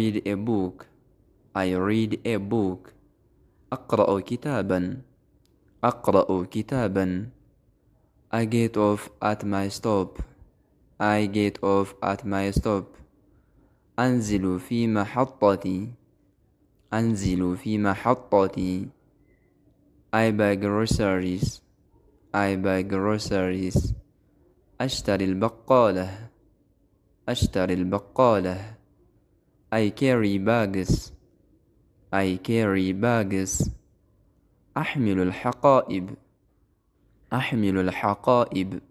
read a book. I read a book. أقرأ كتابا. أقرأ كتابا. I get off at my stop. I get off at my stop. أنزل في محطتي. أنزل في محطتي. I buy groceries. I buy groceries. أشتري البقالة. أشتري البقالة. I carry bags. I carry bags. أحمل الحقائب. أحمل الحقائب.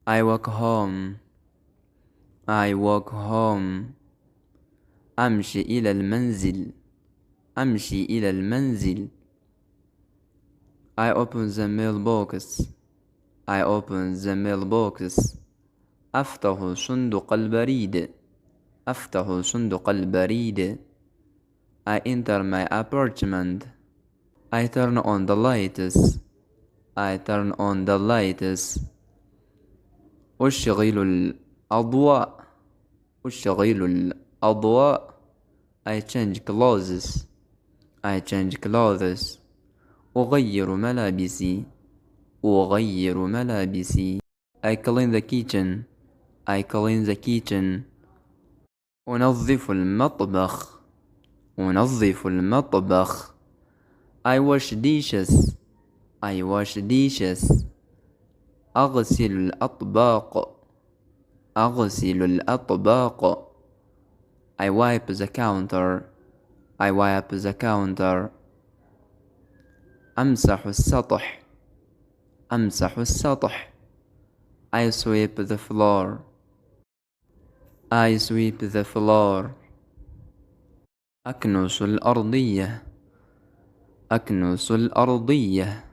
I walk home. I walk home. أمشي إلى المنزل. أمشي إلى المنزل. I open the mailbox. I open the mailbox. أفتح صندوق البريد. أفتح صندوق البريد. I enter my apartment. I turn on the lights. I turn on the lights. أشغل الأضواء. أشغل الأضواء. I change clothes. I change clothes. أغير ملابسي. أغير ملابسي. I clean the kitchen. I clean the kitchen. أنظف المطبخ. أنظف المطبخ. I wash dishes. I wash dishes. أغسل الأطباق. أغسل الأطباق. I wipe the counter. I wipe the counter. أمسح السطح. أمسح السطح. I sweep the floor. I sweep the floor. أكنس الأرضية. أكنس الأرضية.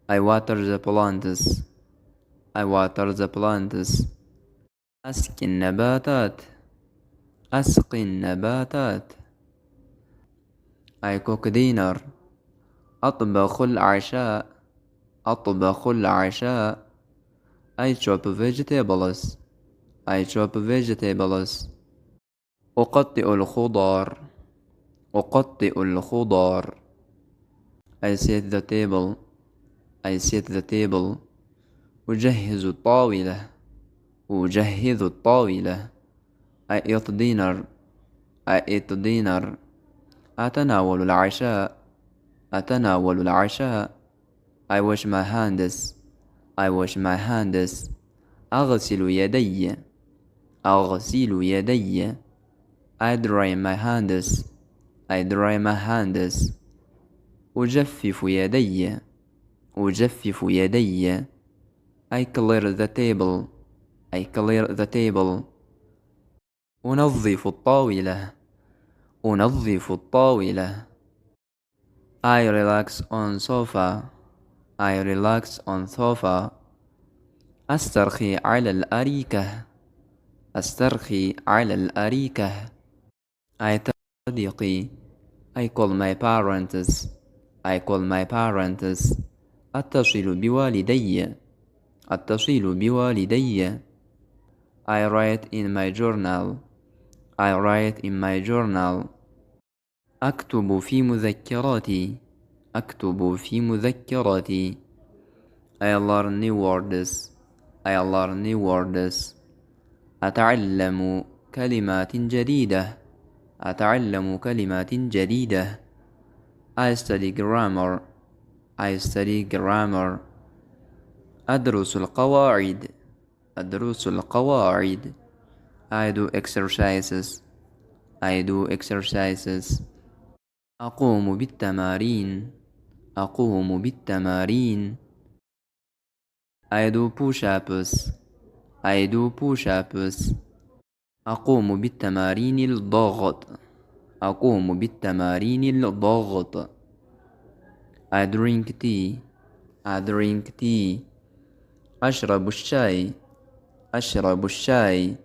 I water the plants. I water the plants. أسقي النباتات. أسقي النباتات. I cook dinner. أطبخ العشاء. أطبخ العشاء. I chop vegetables. I chop vegetables. أقطع الخضار. أقطع الخضار. I set the table. I set the table. أجهز الطاولة. أجهز الطاولة. I eat dinner. I eat dinner. أتناول العشاء. أتناول العشاء. I wash my hands. I wash my hands. أغسل يدي. أغسل يدي. I dry my hands. I dry my hands. أجفف يدي. أجفف يدي. I clear the table. I clear the table. أنظف الطاولة. أنظف الطاولة. I relax on sofa. I relax on sofa. أسترخي على الأريكة. أسترخي على الأريكة. I tell صديقي. I call my parents. I call my parents. أتصل بوالدي. أتصل بوالدي. I write in my journal. I write in my journal. أكتب في مذكراتي. أكتب في مذكراتي. I learn new words. I learn new words. أتعلم كلمات جديدة. أتعلم كلمات جديدة. I study grammar. I study grammar. أدرس القواعد. أدرس القواعد. I do exercises. I do exercises. أقوم بالتمارين. أقوم بالتمارين. I do push-ups. I do push-ups. أقوم بالتمارين الضغط. أقوم بالتمارين الضغط. I drink tea. I drink tea. أشرب الشاي. أشرب الشاي.